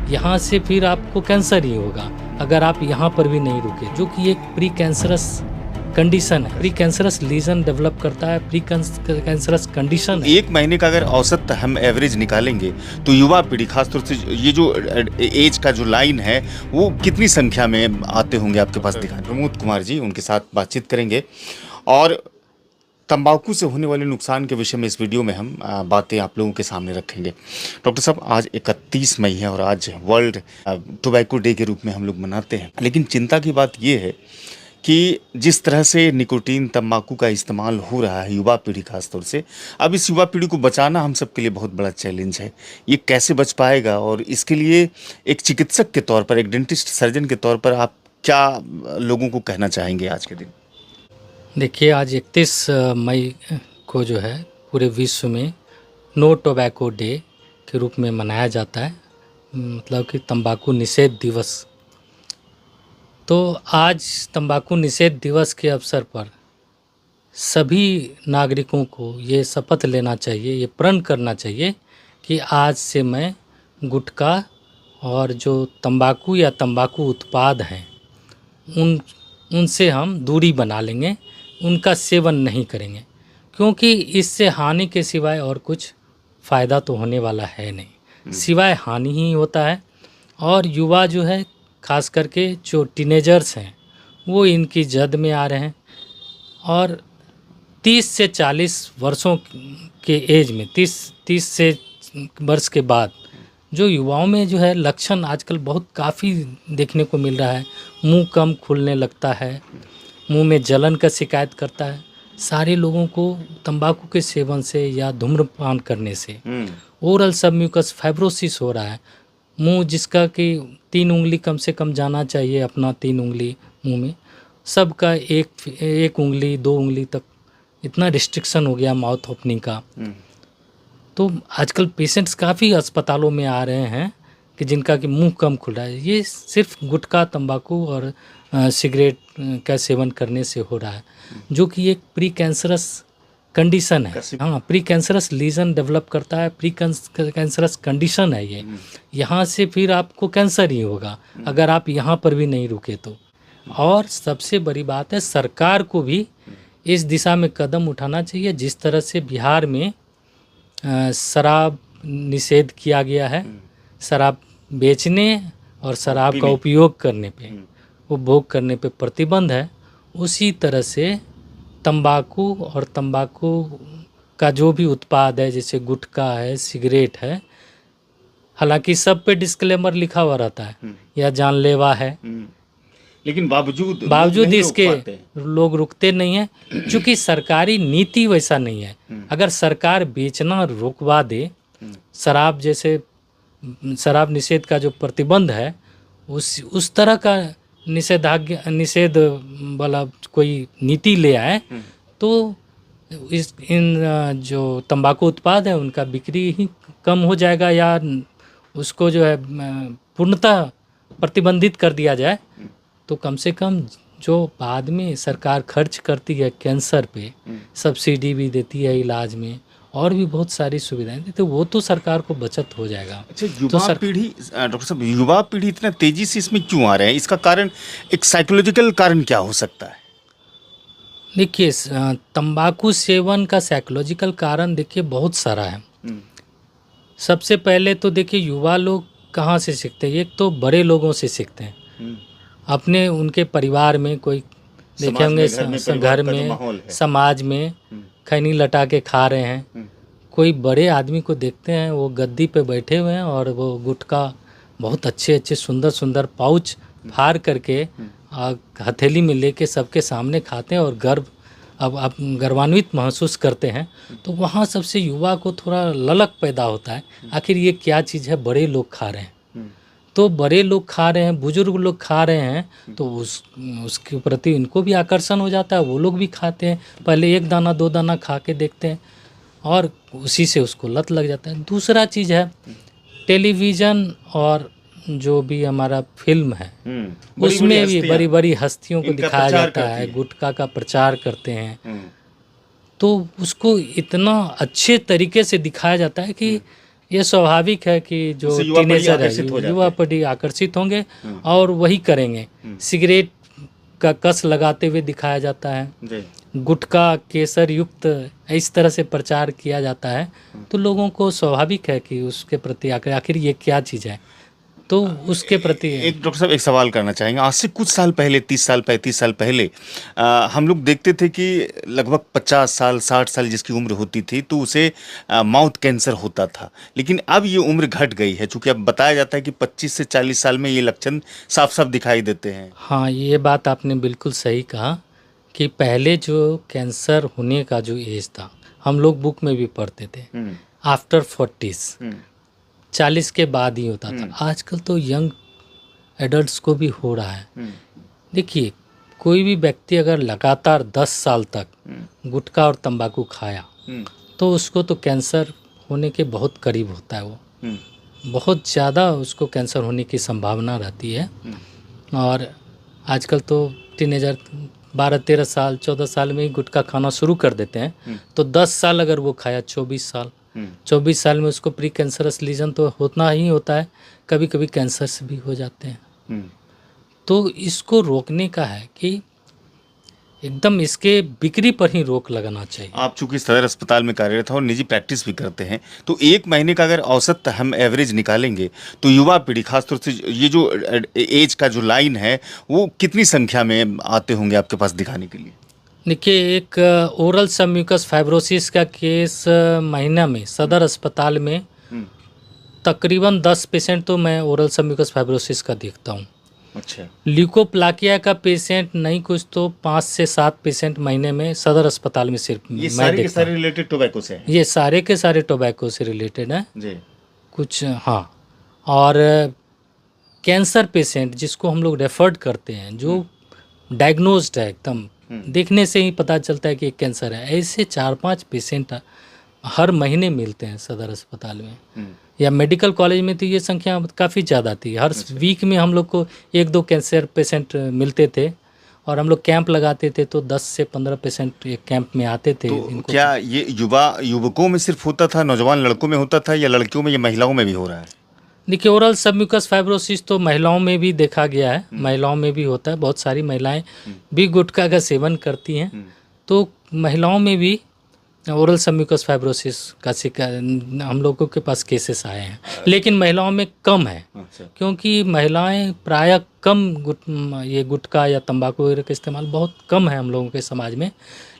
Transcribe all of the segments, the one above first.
यहाँ से फिर आपको कैंसर ही होगा अगर आप यहाँ पर भी नहीं रुके, जो कि एक प्री कैंसरस कंडीशन है। प्री कैंसरस लीजन डेवलप करता है, प्री कैंसरस कंडीशन है। एक महीने का अगर औसत हम एवरेज निकालेंगे तो युवा पीढ़ी, खासतौर से ये जो एज का जो लाइन है, वो कितनी संख्या में आते होंगे आपके पास दिखाने? प्रमोद कुमार जी, उनके साथ बातचीत करेंगे और तंबाकू से होने वाले नुकसान के विषय में इस वीडियो में हम बातें आप लोगों के सामने रखेंगे। डॉक्टर साहब, आज 31 मई है और आज वर्ल्ड टोबैको डे के रूप में हम लोग मनाते हैं, लेकिन चिंता की बात ये है कि जिस तरह से निकोटीन तंबाकू का इस्तेमाल हो रहा है युवा पीढ़ी खासतौर से, अब इस युवा पीढ़ी को बचाना हम सब के लिए बहुत बड़ा चैलेंज है। ये कैसे बच पाएगा, और इसके लिए एक चिकित्सक के तौर पर, एक डेंटिस्ट सर्जन के तौर पर आप क्या लोगों को कहना चाहेंगे आज के दिन? देखिए, आज 31 मई को जो है पूरे विश्व में नो टोबैको डे के रूप में मनाया जाता है, मतलब कि तंबाकू निषेध दिवस। तो आज तंबाकू निषेध दिवस के अवसर पर सभी नागरिकों को ये शपथ लेना चाहिए, ये प्रण करना चाहिए कि आज से मैं गुटखा और जो तंबाकू या तंबाकू उत्पाद हैं उनसे हम दूरी बना लेंगे, उनका सेवन नहीं करेंगे, क्योंकि इससे हानि के सिवाय और कुछ फ़ायदा तो होने वाला है नहीं, सिवाय हानि ही होता है। और युवा जो है, खास करके जो टीनेजर्स हैं, वो इनकी जद में आ रहे हैं और 30 से 40 वर्षों के एज में, 30 से वर्ष के बाद जो युवाओं में जो है लक्षण आजकल बहुत काफ़ी देखने को मिल रहा है। मुंह कम खुलने लगता है, मुंह में जलन का शिकायत करता है। सारे लोगों को तंबाकू के सेवन से या धूम्रपान करने से ओरल सबम्यूकस फाइब्रोसिस हो रहा है। मुंह जिसका कि 3 उंगली कम से कम जाना चाहिए, अपना 3 उंगली मुंह में, सबका एक उंगली 2 उंगली तक, इतना रिस्ट्रिक्शन हो गया माउथ ओपनिंग का। तो आजकल पेशेंट्स काफ़ी अस्पतालों में आ रहे हैं कि जिनका कि मुंह कम खुल रहा है। ये सिर्फ गुटखा, तंबाकू और सिगरेट का सेवन करने से हो रहा है, जो कि एक प्री कैंसरस कंडीशन है। हाँ, प्री कैंसरस लीजन डेवलप करता है, प्री कैंसरस कंडीशन है ये। यहाँ से फिर आपको कैंसर ही होगा अगर आप यहाँ पर भी नहीं रुके तो। और सबसे बड़ी बात है, सरकार को भी इस दिशा में कदम उठाना चाहिए। जिस तरह से बिहार में शराब निषेध किया गया है, शराब बेचने और शराब का उपयोग करने पे, उपभोग करने पे प्रतिबंध है, उसी तरह से तंबाकू और तंबाकू का जो भी उत्पाद है, जैसे गुटखा है, सिगरेट है, हालांकि सब पे डिस्क्लेमर लिखा हुआ रहता है या जानलेवा है, लेकिन बावजूद इसके लोग रुकते नहीं हैं, क्योंकि सरकारी नीति वैसा नहीं है। अगर सरकार बेचना रोकवा दे, शराब जैसे शराब निषेध का जो प्रतिबंध है, उस तरह का निषेध वाला कोई नीति ले आए, तो इन जो तंबाकू उत्पाद है उनका बिक्री ही कम हो जाएगा, या उसको जो है पूर्णतः प्रतिबंधित कर दिया जाए। तो कम से कम जो बाद में सरकार खर्च करती है कैंसर पे, सब्सिडी भी देती है इलाज में, और भी बहुत सारी सुविधाएं देती है, तो वो तो सरकार को बचत हो जाएगा। अच्छा, युवा पीढ़ी, डॉक्टर साहब, युवा पीढ़ी इतना तेजी से इसमें क्यों आ रहे हैं? इसका कारण, एक साइकोलॉजिकल कारण क्या हो सकता है? देखिए, तंबाकू सेवन का साइकोलॉजिकल कारण देखिए बहुत सारा है। सबसे पहले तो देखिए, युवा लोग कहाँ से सीखते हैं? एक तो बड़े लोगों से सीखते हैं, अपने उनके परिवार में कोई देखे होंगे, घर में समाज में खैनी लटा के खा रहे हैं, कोई बड़े आदमी को देखते हैं वो गद्दी पे बैठे हुए हैं और वो गुटखा बहुत अच्छे सुंदर सुंदर पाउच फाड़ करके हथेली में लेके सबके सामने खाते हैं और गर्व, अब आप गर्वान्वित महसूस करते हैं। तो वहाँ सबसे युवा को थोड़ा ललक पैदा होता है, आखिर ये क्या चीज़ है, बड़े लोग खा रहे हैं, तो बड़े लोग खा रहे हैं, बुजुर्ग लोग खा रहे हैं, तो उसके प्रति इनको भी आकर्षण हो जाता है, वो लोग भी खाते हैं। पहले 1 दाना 2 दाना खा के देखते हैं और उसी से उसको लत लग जाता है। दूसरा चीज़ है टेलीविज़न और जो भी हमारा फिल्म है, उसमें भी बड़ी बड़ी हस्तियों को दिखाया जाता है, गुटखा का प्रचार करते हैं, तो उसको इतना अच्छे तरीके से दिखाया जाता है कि ये स्वाभाविक है कि जो उससे युवा पीढ़ी टीनेजर आकर्षित हो है जाते युवा हैं। पीढ़ी आकर्षित होंगे और वही करेंगे। सिगरेट का कस लगाते हुए दिखाया जाता है, जी। गुटखा केसर युक्त इस तरह से प्रचार किया जाता है, तो लोगों को स्वाभाविक है कि उसके प्रति आखिर ये क्या चीज़ है, तो उसके प्रति एक डॉक्टर साहब एक सवाल करना चाहेंगे। आज से कुछ साल पहले 30 साल 35 साल पहले हम लोग देखते थे कि लगभग 50 साल 60 साल जिसकी उम्र होती थी तो उसे माउथ कैंसर होता था, लेकिन अब ये उम्र घट गई है, चूंकि अब बताया जाता है कि 25 से 40 साल में ये लक्षण साफ साफ दिखाई देते हैं। हाँ, ये बात आपने बिल्कुल सही कहा कि पहले जो कैंसर होने का जो एज था, हम लोग बुक में भी पढ़ते थे आफ्टर 40s, 40 के बाद ही होता था। आजकल तो यंग एडल्ट्स को भी हो रहा है। देखिए, कोई भी व्यक्ति अगर लगातार 10 साल तक गुटखा और तंबाकू खाया तो उसको तो कैंसर होने के बहुत करीब होता है, वो बहुत ज़्यादा उसको कैंसर होने की संभावना रहती है। और आजकल तो टीनेजर 12-13 साल 14 साल में ही गुटखा खाना शुरू कर देते हैं, तो 10 साल अगर वो खाया 24 साल में उसको प्री कैंसरस लीजन तो होना ही होता है, कभी कभी कैंसर से भी हो जाते हैं। तो इसको रोकने का है कि एकदम इसके बिक्री पर ही रोक लगाना चाहिए। आप चूंकि सदर अस्पताल में कार्यरत हैं और निजी प्रैक्टिस भी करते हैं, तो एक महीने का अगर औसत हम एवरेज निकालेंगे तो युवा पीढ़ी खासतौर से ये जो एज का जो लाइन है वो कितनी संख्या में आते होंगे आपके पास दिखाने के लिए? देखिए, एक ओरल सबम्यूकस फाइब्रोसिस का केस महीना में सदर अस्पताल में तकरीबन 10% तो मैं ओरल सबम्यूकस फाइब्रोसिस का देखता हूँ। अच्छा। ल्यूकोप्लाकिया का पेशेंट नहीं कुछ तो 5 से 7 पेशेंट महीने में सदर अस्पताल में सिर्फ ये मैं सारे के देखता सारे रिलेटेड टोबैको से हैं? ये सारे के सारे टोबैको से रिलेटेड हैं जी। कुछ। हाँ, और कैंसर पेशेंट जिसको हम लोग रेफर्ड करते हैं, जो डायग्नोज्ड है, एकदम देखने से ही पता चलता है कि कैंसर है, ऐसे 4-5 पेशेंट हर महीने मिलते हैं सदर अस्पताल में। या मेडिकल कॉलेज में तो ये संख्या काफ़ी ज़्यादा थी, हर वीक में हम लोग को 1-2 कैंसर पेशेंट मिलते थे और हम लोग कैंप लगाते थे, तो 10 से 15 पेशेंट एक कैंप में आते थे। तो क्या ये युवकों में सिर्फ होता था, नौजवान लड़कों में होता था, या लड़कियों में या महिलाओं में भी हो रहा है? देखिए, ओरल सबम्यूकस फाइब्रोसिस तो महिलाओं में भी देखा गया है, महिलाओं में भी होता है। बहुत सारी महिलाएं भी गुटखा का सेवन करती हैं, तो महिलाओं में भी ओरल सबम्यूकस फाइब्रोसिस का शिकार हम लोगों के पास केसेस आए हैं, लेकिन महिलाओं में कम है। अच्छा। क्योंकि महिलाएं प्रायः कम ये गुटखा या तंबाकू वगैरह का इस्तेमाल बहुत कम है हम लोगों के समाज में,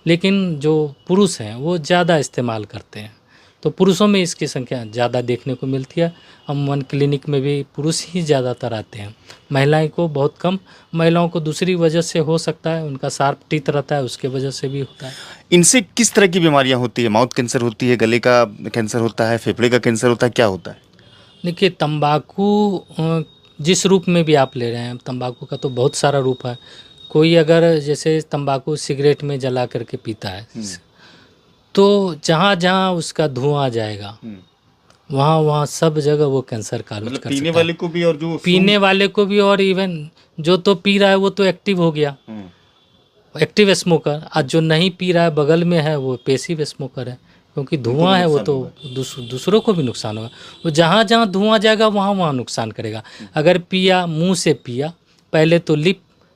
लेकिन जो पुरुष हैं वो ज़्यादा इस्तेमाल करते हैं, तो पुरुषों में इसकी संख्या ज़्यादा देखने को मिलती है। हम क्लिनिक में भी पुरुष ही ज़्यादातर आते हैं, महिलाएं को बहुत कम। महिलाओं को दूसरी वजह से हो सकता है, उनका शार्प टीथ रहता है, उसके वजह से भी होता है। इनसे किस तरह की बीमारियां होती है? माउथ कैंसर होती है, गले का कैंसर होता है, फेफड़े का कैंसर होता है, क्या होता है? देखिए, तंबाकू जिस रूप में भी आप ले रहे हैं, तंबाकू का तो बहुत सारा रूप है। कोई अगर जैसे तंबाकू सिगरेट में जला करके पीता है, तो जहाँ जहाँ उसका धुआं जाएगा वहाँ सब जगह वो कैंसर का मतलब पीने वाले को भी और जो पीने वाले को भी, और इवन जो तो पी रहा है वो तो एक्टिव हो गया, एक्टिव स्मोकर। आज जो नहीं पी रहा है बगल में है वो पैसिव स्मोकर है, क्योंकि धुआं है वो तो दूसरों को भी नुकसान होगा। वो जहाँ जहाँ धुआं जाएगा वहाँ वहाँ नुकसान करेगा। अगर पिया, मुंह से पिया, पहले तो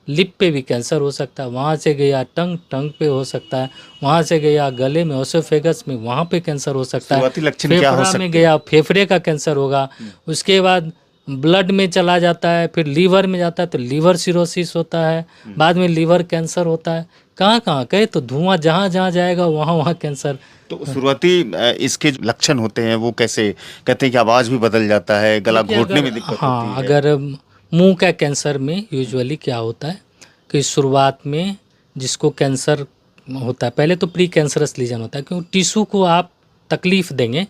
लिप पे भी कैंसर हो सकता है, वहाँ से गया टंग पे हो सकता है, वहाँ से गया गले में, ओसोफेगस में, वहाँ पे कैंसर हो सकता है, फेफड़ा में गया फेफड़े का कैंसर होगा, उसके बाद ब्लड में चला जाता है, फिर लीवर में जाता है तो लीवर सिरोसिस होता है, बाद में लीवर कैंसर होता है। कहाँ कहाँ कहे तो धुआं जहाँ जहाँ जाएगा वहाँ वहाँ कैंसर। तो शुरुआती इसके जो लक्षण होते हैं वो कैसे? कहते हैं कि आवाज़ भी बदल जाता है, गला घोटने में दिक्कत होती है। हाँ, अगर मुंह का कैंसर में यूजुअली क्या होता है कि शुरुआत में जिसको कैंसर होता है, पहले तो प्री कैंसरस लीजन होता है, क्योंकि टिश्यू को आप तकलीफ देंगे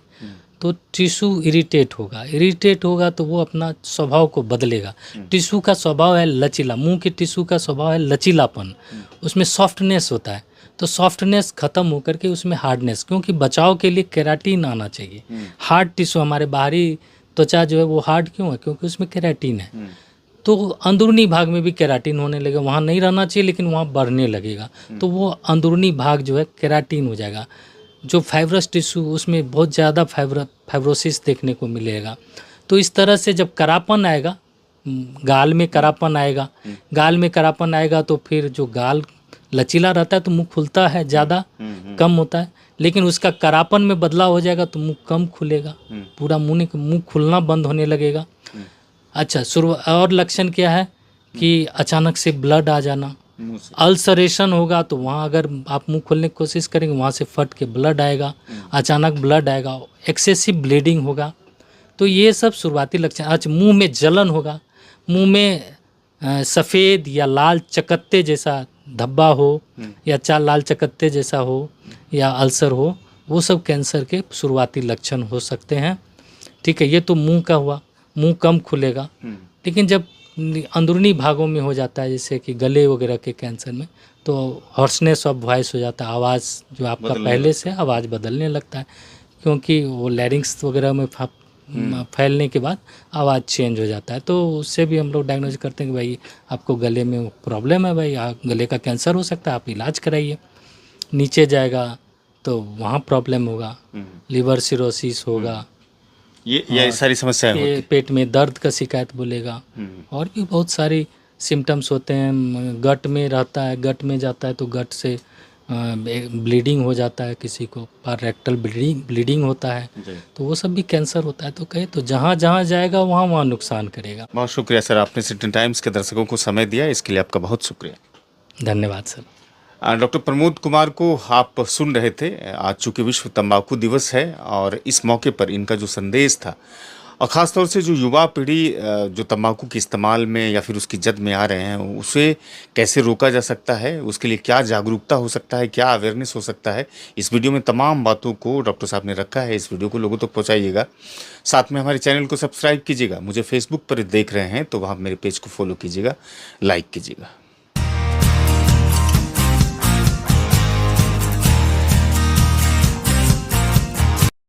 तो टिश्यू इरिटेट होगा तो वो अपना स्वभाव को बदलेगा। टिश्यू का स्वभाव है लचीला, मुंह के टिश्यू का स्वभाव है लचीलापन, उसमें सॉफ्टनेस होता है, तो सॉफ्टनेस खत्म होकर के उसमें हार्डनेस, क्योंकि बचाव के लिए केराटिन आना चाहिए। हार्ड टिश्यू, हमारे बाहरी त्वचा जो है वो हार्ड क्यों है? क्योंकि उसमें केराटिन है। तो अंदरूनी भाग में भी केराटिन होने लगेगा, वहाँ नहीं रहना चाहिए लेकिन वहाँ बढ़ने लगेगा, तो वो अंदरूनी भाग जो है केराटिन हो जाएगा। जो फाइब्रस टिश्यू उसमें बहुत ज़्यादा फाइब्रोसिस देखने को मिलेगा। तो इस तरह से जब करापन आएगा, गाल में करापन आएगा, गाल में करापन आएगा तो फिर जो गाल लचीला रहता है तो मुंह खुलता है ज़्यादा, कम होता है, लेकिन उसका करापन में बदलाव हो जाएगा तो मुंह कम खुलेगा, पूरा मुंह खुलना बंद होने लगेगा। अच्छा, और लक्षण क्या है कि अचानक से ब्लड आ जाना, अल्सरेशन होगा तो वहाँ अगर आप मुंह खोलने की कोशिश करेंगे वहाँ से फट के ब्लड आएगा, अचानक ब्लड आएगा, एक्सेसिव ब्लीडिंग होगा। तो ये सब शुरुआती लक्षण। अच्छा, मुंह में जलन होगा, मुंह में सफ़ेद या लाल चकत्ते जैसा धब्बा हो या लाल चकत्ते जैसा हो या अल्सर हो, वो सब कैंसर के शुरुआती लक्षण हो सकते हैं। ठीक है, ये तो मुंह का हुआ, मुंह कम खुलेगा। लेकिन जब अंदरूनी भागों में हो जाता है, जैसे कि गले वगैरह के कैंसर में, तो हॉर्सनेस ऑफ वॉइस हो जाता है, आवाज़ जो आपका पहले से आवाज़ बदलने लगता है, क्योंकि वो लैरिंक्स वगैरह में फैलने के बाद आवाज़ चेंज हो जाता है। तो उससे भी हम लोग डायग्नोज करते हैं कि भाई आपको गले में प्रॉब्लम है, भाई गले का कैंसर हो सकता है, आप इलाज कराइए। नीचे जाएगा तो वहाँ प्रॉब्लम होगा, लिवर सिरोसिस होगा, ये सारी समस्याएं होती हैं। पेट में दर्द का शिकायत बोलेगा, और भी बहुत सारी सिम्टम्स होते हैं। गट में रहता है, गट में जाता है तो गट से ब्लीडिंग हो जाता है, किसी को रेक्टल ब्लीडिंग होता है, तो वो सब भी कैंसर होता है। तो कहे तो जहाँ जहाँ जाएगा वहाँ वहाँ नुकसान करेगा। बहुत शुक्रिया सर, आपने सिटी टाइम्स के दर्शकों को समय दिया, इसके लिए आपका बहुत शुक्रिया। धन्यवाद सर। डॉक्टर प्रमोद कुमार को आप सुन रहे थे। आज चूँकि विश्व तंबाकू दिवस है और इस मौके पर इनका जो संदेश था, और ख़ास तौर से जो युवा पीढ़ी जो तंबाकू के इस्तेमाल में या फिर उसकी जद में आ रहे हैं, उसे कैसे रोका जा सकता है, उसके लिए क्या जागरूकता हो सकता है, क्या अवेयरनेस हो सकता है, इस वीडियो में तमाम बातों को डॉक्टर साहब ने रखा है। इस वीडियो को लोगों तक पहुंचाइएगा। साथ में हमारे चैनल को सब्सक्राइब कीजिएगा। मुझे फेसबुक पर देख रहे हैं तो वहाँ मेरे पेज को फॉलो कीजिएगा, लाइक कीजिएगा।